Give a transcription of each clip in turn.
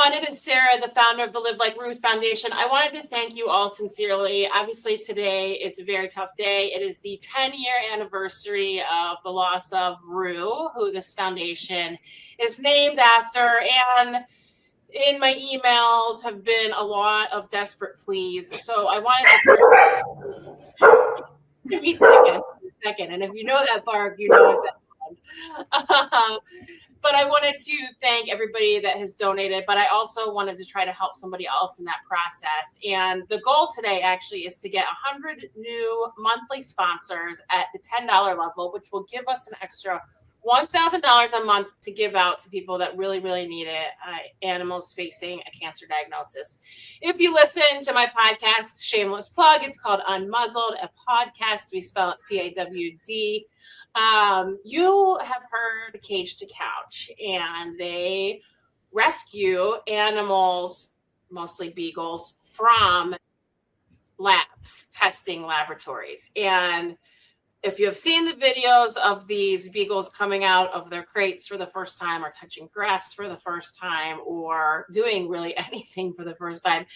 everyone. It is Sarah, the founder of the Live Like Ruth Foundation. I wanted to thank you all sincerely. Obviously, today it's a very tough day. It is the 10-year anniversary of the loss of Rue, who this foundation is named after. And in my emails have been a lot of desperate pleas. So I wanted to give me a second. And if you know that bark, you know it's but I wanted to thank everybody that has donated, but I also wanted to try to help somebody else in that process. And the goal today actually is to get 100 new monthly sponsors at the $10 level, which will give us an extra $1,000 a month to give out to people that really, really need it, animals facing a cancer diagnosis. If you listen to my podcast, shameless plug, it's called Unmuzzled, a podcast. We spell it P-A-W-D. You have heard Cage to Couch, and they rescue animals, mostly beagles, from labs, testing laboratories. And if you have seen the videos of these beagles coming out of their crates for the first time, or touching grass for the first time, or doing really anything for the first time,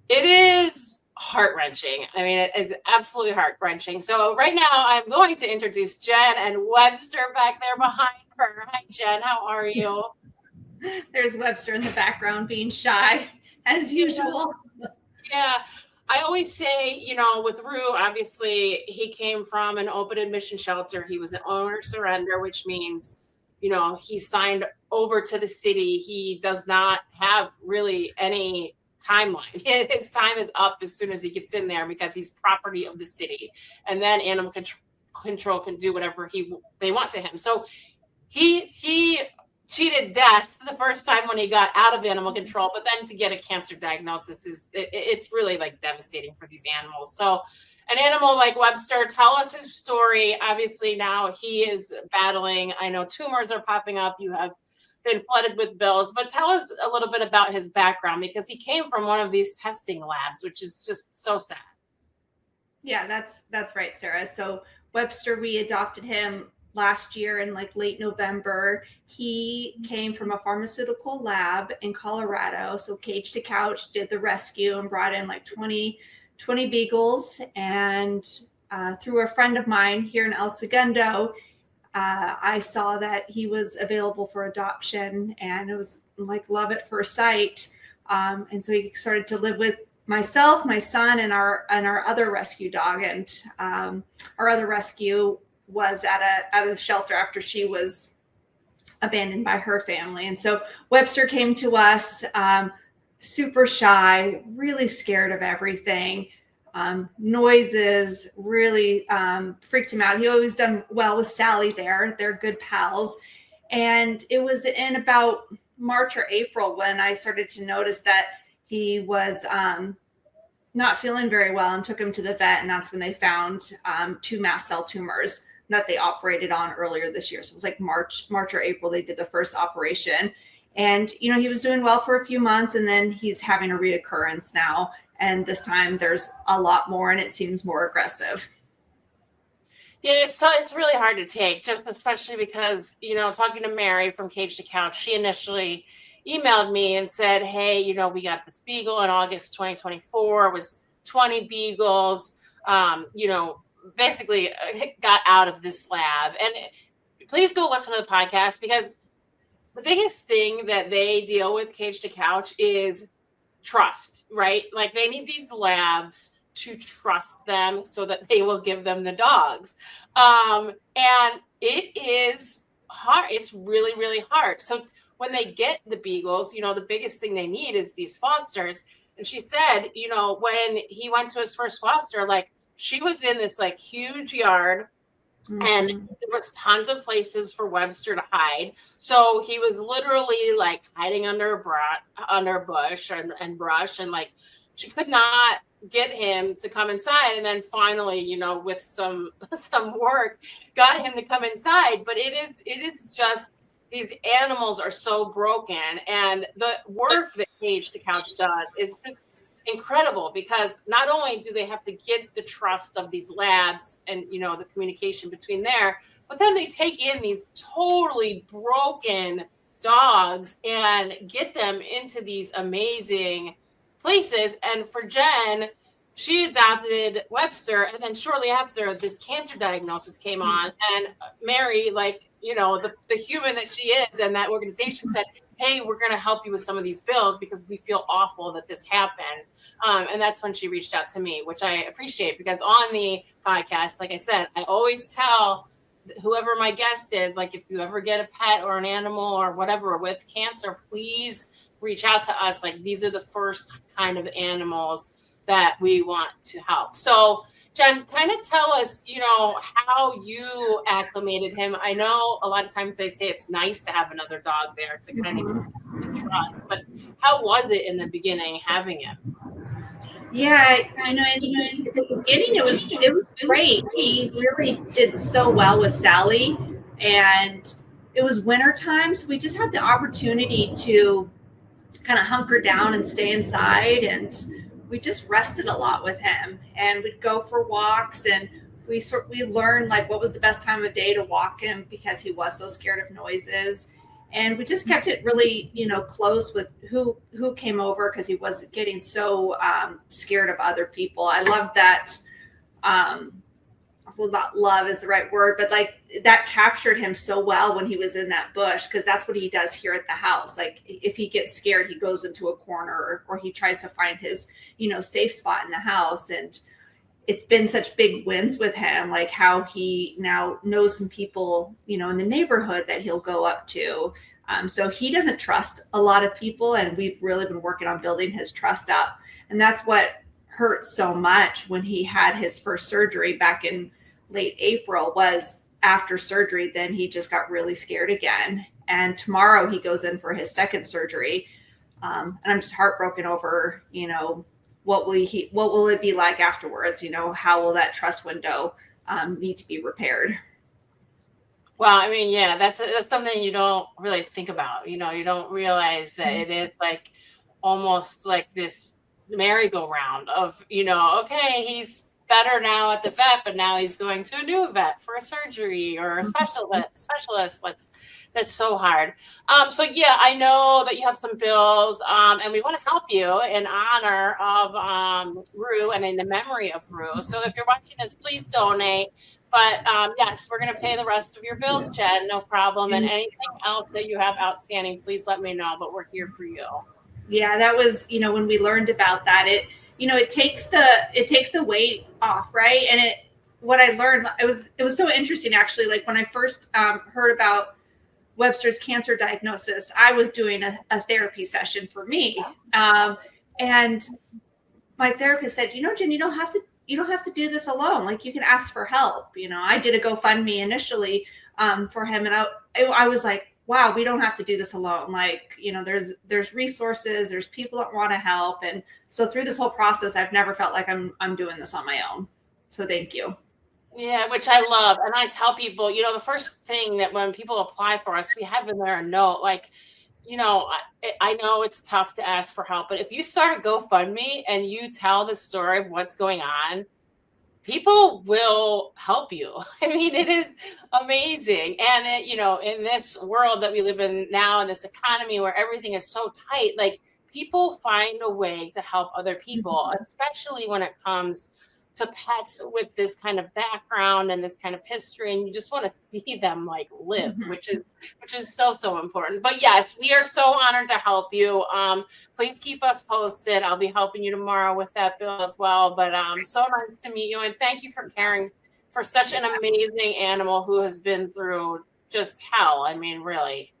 it is heart-wrenching. I mean, it is absolutely heart-wrenching. So right now I'm going to introduce Jen and Webster back there behind her. Hi, Jen. How are you? There's Webster in the background being shy, as usual. Yeah. I always say, you know, with Rue, obviously, he came from an open admission shelter. He was an owner surrender, which means, you know, he signed over to the city. He does not have really any timeline. His time is up as soon as he gets in there because he's property of the city. And then animal control can do whatever they want to him. So he cheated death the first time when he got out of animal control, but then to get a cancer diagnosis it's really like devastating for these animals. So an animal like Webster, tell us his story. Obviously now he is battling, I know tumors are popping up. You have been flooded with bills, but tell us a little bit about his background, because he came from one of these testing labs, which is just so sad. Yeah, that's right, Sarah. So Webster, we adopted him last year in like late November. He came from a pharmaceutical lab in Colorado. So Cage to Couch did the rescue and brought in like 20 beagles. And through a friend of mine here in El Segundo, I saw that he was available for adoption, and it was like love at first sight. And so he started to live with myself, my son, and our other rescue dog. And our other rescue was at a shelter after she was abandoned by her family. And so Webster came to us super shy, really scared of everything. Noises really freaked him out. He always done well with Sally there. They're good pals. And it was in about March or April when I started to notice that he was not feeling very well, and took him to the vet. And that's when they found 2 mast cell tumors that they operated on earlier this year. So it was like March or April, they did the first operation. And, you know, he was doing well for a few months, and then he's having a reoccurrence now. And this time there's a lot more, and it seems more aggressive. Yeah, it's really hard to take, just especially because, you know, talking to Mary from Cage to Couch, she initially emailed me and said, hey, you know, we got this beagle in August 2024. It was 20 beagles, you know, basically got out of this lab. And please go listen to the podcast, because the biggest thing that they deal with, Cage to Couch, is trust, right? Like, they need these labs to trust them so that they will give them the dogs. And it is hard. It's really, really hard. So when they get the beagles, you know, the biggest thing they need is these fosters. And she said, you know, when he went to his first foster, like, she was in this like huge yard. Mm-hmm. And there was tons of places for Webster to hide. So he was literally like hiding under a bush and brush. And like, she could not get him to come inside. And then finally, you know, with some work, got him to come inside. But it is just, these animals are so broken. And the work that Cage to Couch does is just incredible, because not only do they have to get the trust of these labs and, you know, the communication between there, but then they take in these totally broken dogs and get them into these amazing places. And for Jen, she adopted Webster, and then shortly after, this cancer diagnosis came on, and Mary, like, you know, the human that she is, and that organization said, hey, we're going to help you with some of these bills because we feel awful that this happened. And that's when she reached out to me, which I appreciate, because on the podcast, like I said, I always tell whoever my guest is, like, if you ever get a pet or an animal or whatever with cancer, please reach out to us. Like, these are the first kind of animals that we want to help. So Jen, kind of tell us, you know, how you acclimated him. I know a lot of times they say it's nice to have another dog there to kind of trust, but how was it in the beginning having him? Yeah, you know, in the beginning it was great. He really did so well with Sally, and it was winter time, so we just had the opportunity to kind of hunker down and stay inside, and we just rested a lot with him, and we'd go for walks, and we learned like what was the best time of day to walk him because he was so scared of noises. And we just kept it really, you know, close with who came over, because he was getting so scared of other people. I love that. Well, not love is the right word, but like that captured him so well when he was in that bush, because that's what he does here at the house. Like if he gets scared, he goes into a corner, or he tries to find his, you know, safe spot in the house. And it's been such big wins with him, like how he now knows some people, you know, in the neighborhood that he'll go up to. So he doesn't trust a lot of people, and we've really been working on building his trust up. And that's what hurt so much when he had his first surgery back in late April. Was after surgery, then he just got really scared again. And tomorrow he goes in for his second surgery. And I'm just heartbroken over, you know, what will it be like afterwards? You know, how will that trust window need to be repaired? Well, I mean, yeah, that's something you don't really think about. You know, you don't realize that it is like almost like this merry-go-round of, you know, okay, he's better now at the vet, but now he's going to a new vet for a surgery or a specialist. That's so hard. So yeah, I know that you have some bills, and we want to help you in honor of Rue and in the memory of Rue. So if you're watching this, please donate. But yes, we're going to pay the rest of your bills, Jen, no problem. And anything else that you have outstanding, please let me know. But we're here for you. Yeah, that was, you know, when we learned about that, it takes the weight off, right? And what I learned, it was so interesting actually. Like when I first heard about Webster's cancer diagnosis, I was doing a therapy session for me, and my therapist said, you know, Jen, you don't have to do this alone. Like you can ask for help. You know, I did a GoFundMe initially for him, and I was like, wow, we don't have to do this alone. Like, you know, there's resources, there's people that want to help. And so through this whole process, I've never felt like I'm doing this on my own. So thank you. Yeah, which I love. And I tell people, you know, the first thing that when people apply for us, we have in there a note like, you know, I know it's tough to ask for help, but if you start a GoFundMe and you tell the story of what's going on, people will help you. I mean, it is amazing. And, you know, in this world that we live in now, in this economy where everything is so tight, like people find a way to help other people, especially when it comes to pets with this kind of background and this kind of history. And you just want to see them like live, which is so important. But yes, we are so honored to help you. Please keep us posted. I'll be helping you tomorrow with that bill as well. But so nice to meet you. And thank you for caring for such an amazing animal who has been through just hell. I mean, really.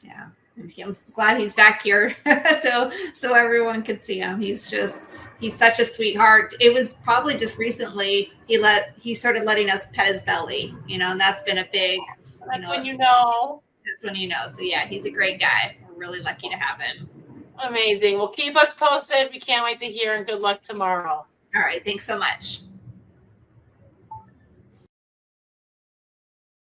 Yeah. I'm glad he's back here so everyone could see him. He's such a sweetheart. It was probably just recently he started letting us pet his belly, you know, and that's been a big, that's when you know. That's when you know. So yeah, he's a great guy. We're really lucky to have him. Amazing. Well, keep us posted. We can't wait to hear, and good luck tomorrow. All right. Thanks so much.